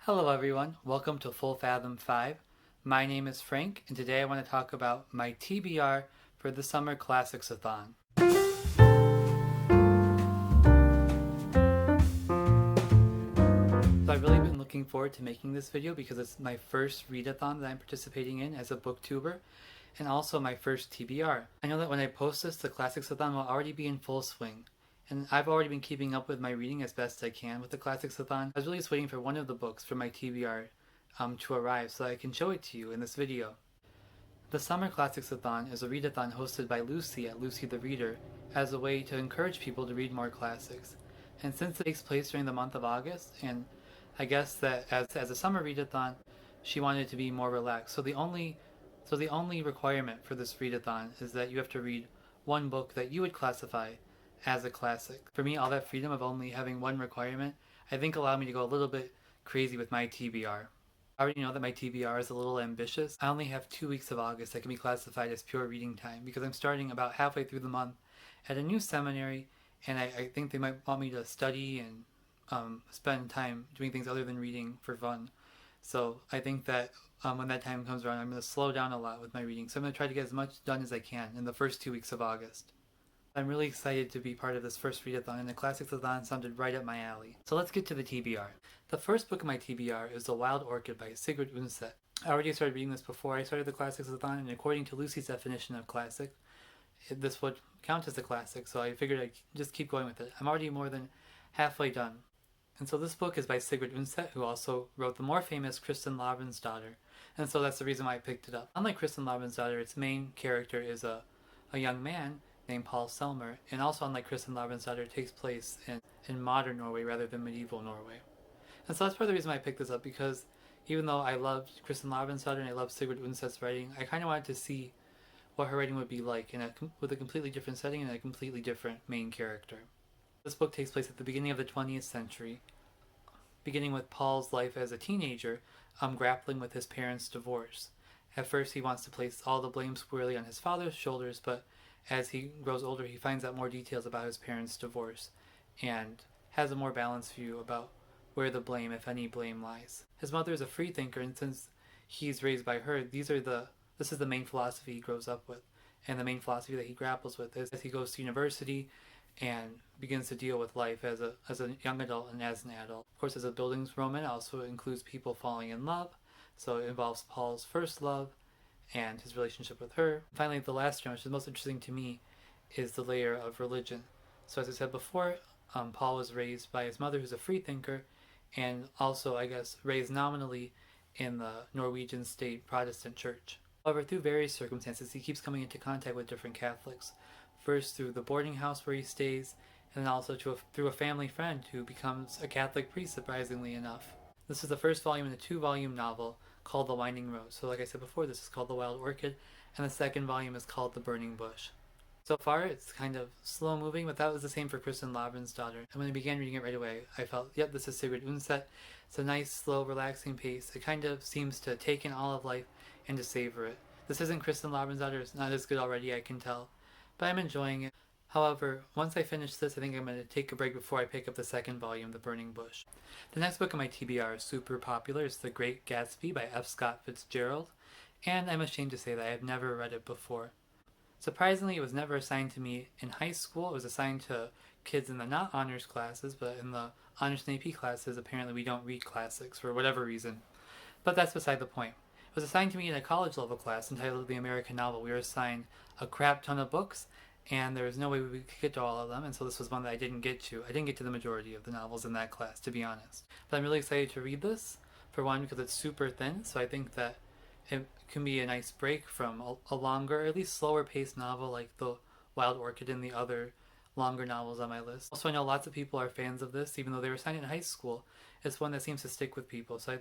Hello everyone, welcome to Full Fathom 5. My name is Frank, and today I want to talk about my TBR for the summer Classicsathon. So I've really been looking forward to making this video because it's my first readathon that I'm participating in as a booktuber, and also my first TBR. I know that when I post this, the Classicsathon will already be in full swing. And I've already been keeping up with my reading as best I can with the Classicsathon. I was really just waiting for one of the books from my TBR to arrive so that I can show it to you in this video. The Summer Classicsathon is a readathon hosted by Lucy at Lucy the Reader as a way to encourage people to read more classics. And since it takes place during the month of August, and I guess that as a summer readathon, she wanted it to be more relaxed. So the only requirement for this readathon is that you have to read one book that you would classify as a classic. For me, all that freedom of only having one requirement, I think allowed me to go a little bit crazy with my TBR. I already know that my TBR is a little ambitious. I only have 2 weeks of August that can be classified as pure reading time because I'm starting about halfway through the month at a new seminary, and I think they might want me to study and spend time doing things other than reading for fun. So I think that when that time comes around, I'm going to slow down a lot with my reading. So I'm going to try to get as much done as I can in the first 2 weeks of August. I'm really excited to be part of this first readathon, and the Classicsathon sounded right up my alley. So let's get to the TBR. The first book of my TBR is The Wild Orchid by Sigrid Undset. I already started reading this before I started the Classicsathon, and according to Lucy's definition of classic, this would count as a classic, so I figured I'd just keep going with it. I'm already more than halfway done. And so this book is by Sigrid Undset, who also wrote the more famous Kristin Lavransdatter, and so that's the reason why I picked it up. Unlike Kristin Lavransdatter, its main character is a young man named Paul Selmer, and also unlike Kristin Lavransdatter, it takes place in modern Norway rather than medieval Norway. And so that's part of the reason why I picked this up, because even though I loved Kristin Lavransdatter and I loved Sigrid Undset's writing, I kind of wanted to see what her writing would be like with a completely different setting and a completely different main character. This book takes place at the beginning of the 20th century, beginning with Paul's life as a teenager, grappling with his parents' divorce. At first he wants to place all the blame squarely on his father's shoulders, but as he grows older, he finds out more details about his parents' divorce and has a more balanced view about where the blame, if any blame, lies. His mother is a free thinker, and since he's raised by her, this is the main philosophy he grows up with, and the main philosophy that he grapples with is as he goes to university and begins to deal with life as a young adult and as an adult. Of course, as a Bildungsroman, it also includes people falling in love, so it involves Paul's first love and his relationship with her. Finally, the last strand, which is most interesting to me, is the layer of religion. So as I said before, Paul was raised by his mother, who's a free thinker, and also, I guess, raised nominally in the Norwegian state Protestant church. However, through various circumstances, he keeps coming into contact with different Catholics. First through the boarding house where he stays, and then also through a family friend who becomes a Catholic priest, surprisingly enough. This is the first volume in a 2-volume novel called The Winding Rose. So like I said before, this is called The Wild Orchid, and the second volume is called The Burning Bush. So far, it's kind of slow moving, but that was the same for Kristin Lavransdatter. And when I began reading it right away, I felt, yep, this is Sigrid Undset. It's a nice, slow, relaxing pace. It kind of seems to take in all of life and to savor it. This isn't Kristin Lavransdatter, it's not as good already, I can tell, but I'm enjoying it. However, once I finish this, I think I'm going to take a break before I pick up the second volume, The Burning Bush. The next book on my TBR is super popular. It's The Great Gatsby by F. Scott Fitzgerald, and I'm ashamed to say that I have never read it before. Surprisingly, it was never assigned to me in high school. It was assigned to kids in the not honors classes, but in the honors and AP classes, apparently we don't read classics for whatever reason. But that's beside the point. It was assigned to me in a college level class entitled The American Novel. We were assigned a crap ton of books, and there was no way we could get to all of them, and so this was one that I didn't get to. I didn't get to the majority of the novels in that class, to be honest. But I'm really excited to read this, for one, because it's super thin, so I think that it can be a nice break from a longer, or at least slower paced novel like The Wild Orchid and the other longer novels on my list. Also, I know lots of people are fans of this, even though they were assigned in high school. It's one that seems to stick with people, so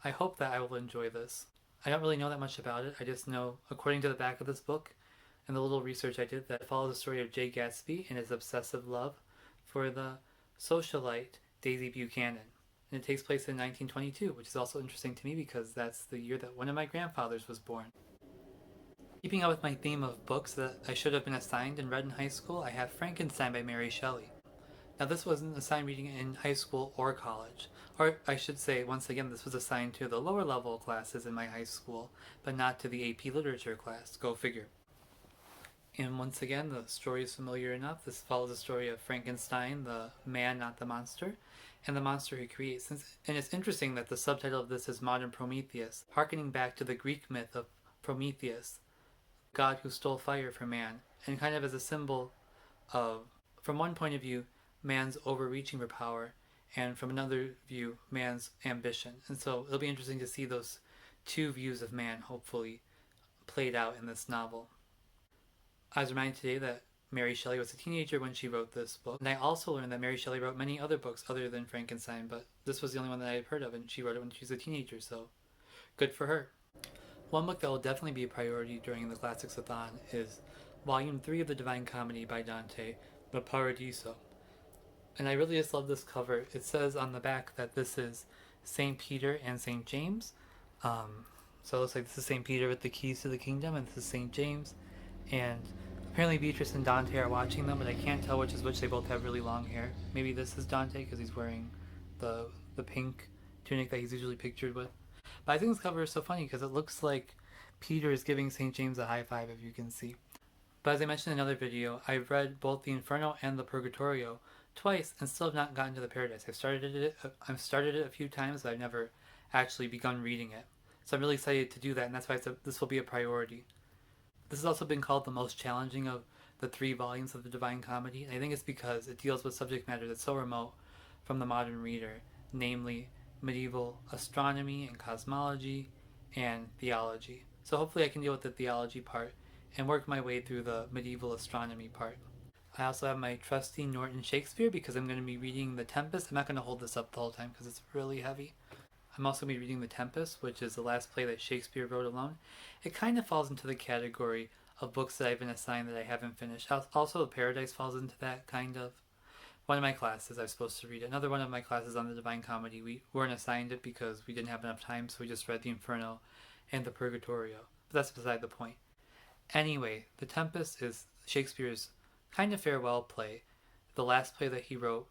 I hope that I will enjoy this. I don't really know that much about it. I just know, according to the back of this book, and the little research I did, that it follows the story of Jay Gatsby and his obsessive love for the socialite Daisy Buchanan. And it takes place in 1922, which is also interesting to me because that's the year that one of my grandfathers was born. Keeping up with my theme of books that I should have been assigned and read in high school, I have Frankenstein by Mary Shelley. Now this wasn't assigned reading in high school or college. Or I should say, once again, this was assigned to the lower level classes in my high school, but not to the AP Literature class. Go figure. And once again, the story is familiar enough. This follows the story of Frankenstein, the man, not the monster, and the monster he creates. And it's interesting that the subtitle of this is Modern Prometheus, harkening back to the Greek myth of Prometheus, god who stole fire from man, and kind of as a symbol of, from one point of view, man's overreaching for power, and from another view, man's ambition. And so it'll be interesting to see those two views of man, hopefully, played out in this novel. I was reminded today that Mary Shelley was a teenager when she wrote this book, and I also learned that Mary Shelley wrote many other books other than Frankenstein, but this was the only one that I had heard of, and she wrote it when she was a teenager, so good for her. One book that will definitely be a priority during the Classicsathon is Volume 3 of the Divine Comedy by Dante, The Paradiso. And I really just love this cover. It says on the back that this is St. Peter and St. James. So it looks like this is St. Peter with the keys to the kingdom, and this is St. James. And apparently Beatrice and Dante are watching them, but I can't tell which is which. They both have really long hair. Maybe this is Dante because he's wearing the pink tunic that he's usually pictured with. But I think this cover is so funny because it looks like Peter is giving St. James a high five, if you can see. But as I mentioned in another video, I've read both the Inferno and the Purgatorio twice and still have not gotten to the Paradise. I've started it a few times, but I've never actually begun reading it. So I'm really excited to do that, and that's why this will be a priority. This has also been called the most challenging of the 3 volumes of the Divine Comedy, and I think it's because it deals with subject matter that's so remote from the modern reader, namely medieval astronomy and cosmology and theology. So hopefully I can deal with the theology part and work my way through the medieval astronomy part. I also have my trusty Norton Shakespeare because I'm going to be reading The Tempest. I'm not going to hold this up the whole time because it's really heavy. I'm also going to be reading The Tempest, which is the last play that Shakespeare wrote alone. It kind of falls into the category of books that I've been assigned that I haven't finished. Also, The Paradise falls into that kind of. One of my classes I was supposed to read it. Another one of my classes on the Divine Comedy, we weren't assigned it because we didn't have enough time, so we just read the Inferno and the Purgatorio. But that's beside the point. Anyway, The Tempest is Shakespeare's kind of farewell play, the last play that he wrote,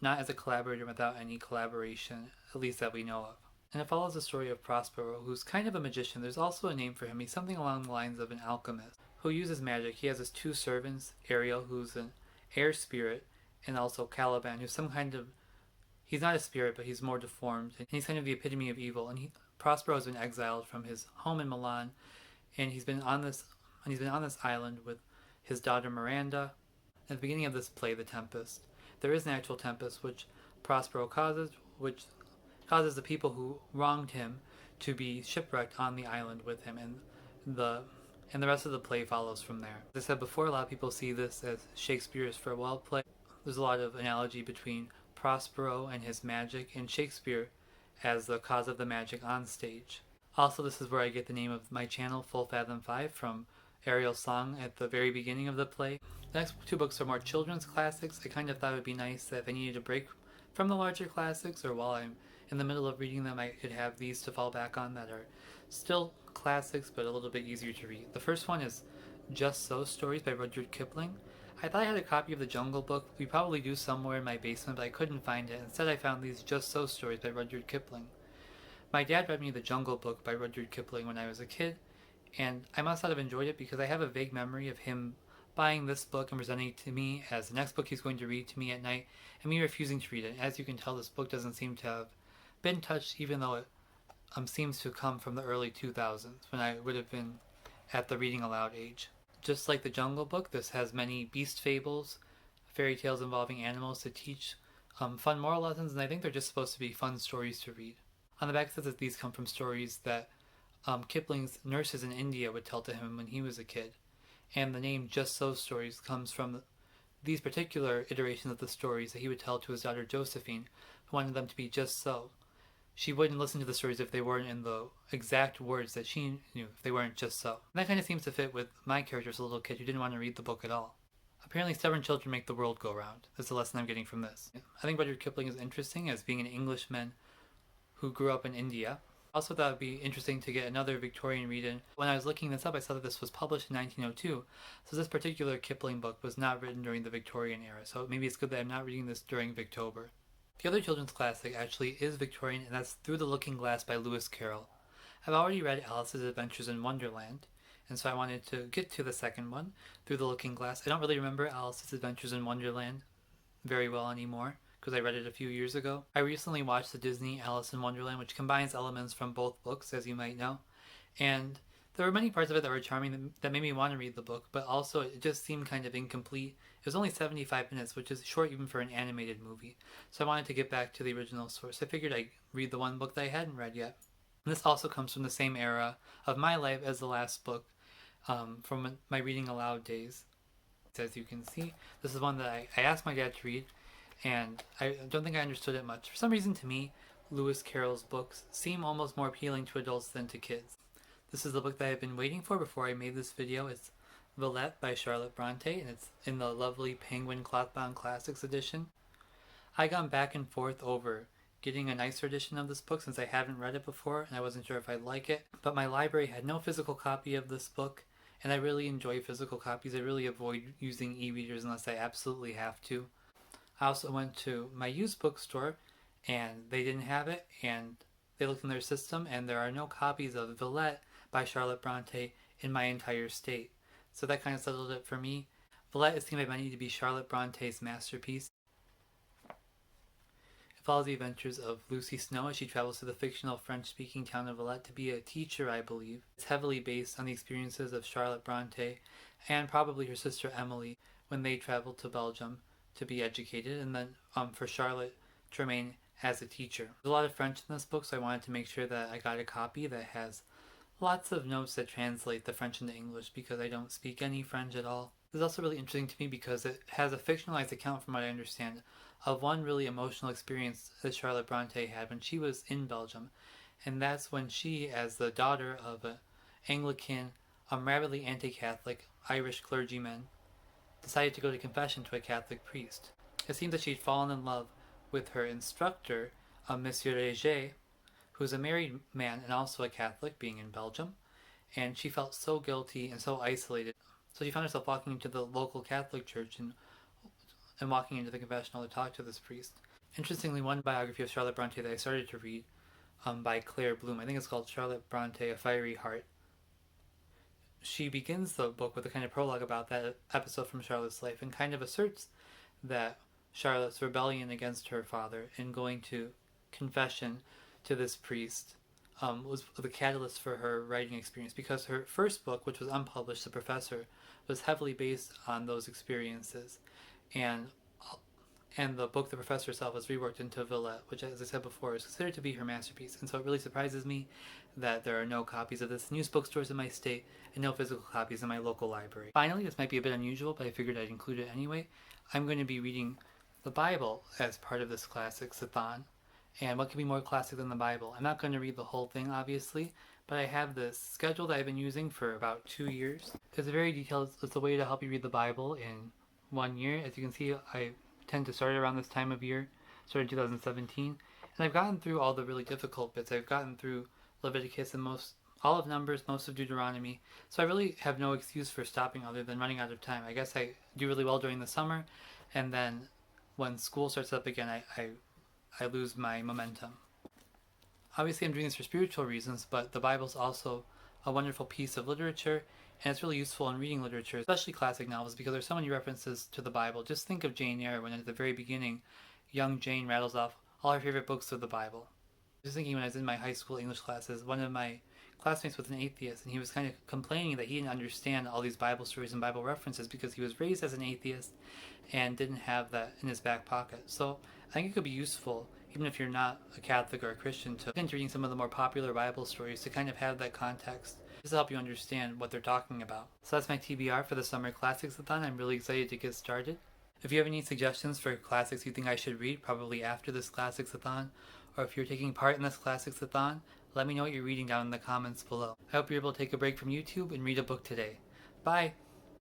not as a collaborator, without any collaboration, at least that we know of. And it follows the story of Prospero, who's kind of a magician. There's also a name for him. He's something along the lines of an alchemist who uses magic. He has his 2 servants, Ariel, who's an air spirit, and also Caliban, who's some kind of, he's not a spirit, but he's more deformed, and he's kind of the epitome of evil. And Prospero has been exiled from his home in Milan, and he's been on this island with his daughter Miranda. At the beginning of this play, The Tempest, there is an actual tempest which Prospero causes, which causes the people who wronged him to be shipwrecked on the island with him, and the rest of the play follows from there. As I said before, a lot of people see this as Shakespeare's farewell play. There's a lot of analogy between Prospero and his magic, and Shakespeare as the cause of the magic on stage. Also, this is where I get the name of my channel, Full Fathom 5, from Ariel's song at the very beginning of the play. The next 2 books are more children's classics. I kind of thought it would be nice that if I needed a break from the larger classics, or while I'm in the middle of reading them, I could have these to fall back on that are still classics but a little bit easier to read. The first one is Just So Stories by Rudyard Kipling. I thought I had a copy of the Jungle Book. We probably do somewhere in my basement, but I couldn't find it. Instead, I found these Just So Stories by Rudyard Kipling. My dad read me the Jungle Book by Rudyard Kipling when I was a kid, and I must not have enjoyed it because I have a vague memory of him buying this book and presenting it to me as the next book he's going to read to me at night, and me refusing to read it. As you can tell, this book doesn't seem to have been touched, even though it seems to come from the early 2000s, when I would have been at the reading aloud age. Just like the Jungle Book, this has many beast fables, fairy tales involving animals to teach fun moral lessons, and I think they're just supposed to be fun stories to read. On the back it says that these come from stories that Kipling's nurses in India would tell to him when he was a kid. And the name Just So Stories comes from these particular iterations of the stories that he would tell to his daughter Josephine, who wanted them to be just so. She wouldn't listen to the stories if they weren't in the exact words that she knew, if they weren't just so. And that kind of seems to fit with my character as a little kid who didn't want to read the book at all. Apparently stubborn children make the world go round. That's the lesson I'm getting from this. I think Rudyard Kipling is interesting as being an Englishman who grew up in India. Also thought it would be interesting to get another Victorian read-in. When I was looking this up, I saw that this was published in 1902, so this particular Kipling book was not written during the Victorian era, so maybe it's good that I'm not reading this during Victober. The other children's classic actually is Victorian, and that's Through the Looking Glass by Lewis Carroll. I've already read Alice's Adventures in Wonderland, and so I wanted to get to the second one, Through the Looking Glass. I don't really remember Alice's Adventures in Wonderland very well anymore, because I read it a few years ago. I recently watched the Disney Alice in Wonderland, which combines elements from both books, as you might know. And there were many parts of it that were charming that made me want to read the book, but also it just seemed kind of incomplete. It was only 75 minutes, which is short even for an animated movie. So I wanted to get back to the original source. I figured I'd read the one book that I hadn't read yet. And this also comes from the same era of my life as the last book, from my reading aloud days. As you can see, this is one that I asked my dad to read, and I don't think I understood it much. For some reason, to me, Lewis Carroll's books seem almost more appealing to adults than to kids. This is the book that I've been waiting for before I made this video. It's Villette by Charlotte Brontë, and it's in the lovely Penguin Clothbound Classics edition. I gone back and forth over getting a nicer edition of this book since I haven't read it before, and I wasn't sure if I'd like it. But my library had no physical copy of this book, and I really enjoy physical copies. I really avoid using e-readers unless I absolutely have to. I also went to my used bookstore, and they didn't have it, and they looked in their system, and there are no copies of Villette by Charlotte Brontë in my entire state. So that kind of settled it for me. Villette is seen by many to be Charlotte Bronte's masterpiece. It follows the adventures of Lucy Snow as she travels to the fictional French-speaking town of Villette to be a teacher, I believe. It's heavily based on the experiences of Charlotte Brontë and probably her sister Emily when they traveled to Belgium to be educated, and then for Charlotte to remain as a teacher. There's a lot of French in this book, so I wanted to make sure that I got a copy that has lots of notes that translate the French into English because I don't speak any French at all. This is also really interesting to me because it has a fictionalized account, from what I understand, of one really emotional experience that Charlotte Brontë had when she was in Belgium, and that's when she, as the daughter of an Anglican, rabidly anti-Catholic Irish clergyman, decided to go to confession to a Catholic priest. It seems that she'd fallen in love with her instructor, Monsieur Léger, who's a married man and also a Catholic, being in Belgium, and she felt so guilty and so isolated. So she found herself walking into the local Catholic church and walking into the confessional to talk to this priest. Interestingly, one biography of Charlotte Brontë that I started to read by Claire Bloom, I think it's called Charlotte Brontë, A Fiery Heart. She begins the book with a kind of prologue about that episode from Charlotte's life and kind of asserts that Charlotte's rebellion against her father and going to confession to this priest was the catalyst for her writing experience, because her first book, which was unpublished, The Professor, was heavily based on those experiences, and the book The Professor itself was reworked into Villette, which, as I said before, is considered to be her masterpiece. And so it really surprises me that there are no copies of this in used bookstores in my state and no physical copies in my local library. Finally, this might be a bit unusual, but I figured I'd include it anyway. I'm going to be reading the Bible as part of this Classicsathon. And what could be more classic than the Bible? I'm not going to read the whole thing, obviously, but I have this schedule that I've been using for about 2 years. It's very detailed. It's a way to help you read the Bible in 1 year. As you can see, I tend to start around this time of year, started in 2017, and I've gotten through all the really difficult bits. I've gotten through Leviticus and all of Numbers, most of Deuteronomy, so I really have no excuse for stopping other than running out of time. I guess I do really well during the summer, and then when school starts up again, I lose my momentum. Obviously, I'm doing this for spiritual reasons, but the Bible's also a wonderful piece of literature, and it's really useful in reading literature, especially classic novels, because there's so many references to the Bible. Just think of Jane Eyre, when at the very beginning, young Jane rattles off all her favorite books of the Bible. Just thinking when I was in my high school English classes, one of my classmates was an atheist, and he was kind of complaining that he didn't understand all these Bible stories and Bible references because he was raised as an atheist and didn't have that in his back pocket. So I think it could be useful, even if you're not a Catholic or a Christian, to look into reading some of the more popular Bible stories to kind of have that context, just to help you understand what they're talking about. So that's my TBR for the Summer Classicsathon. I'm really excited to get started. If you have any suggestions for classics you think I should read, probably after this Classicsathon, or if you're taking part in this Classicsathon, let me know what you're reading down in the comments below. I hope you're able to take a break from YouTube and read a book today. Bye!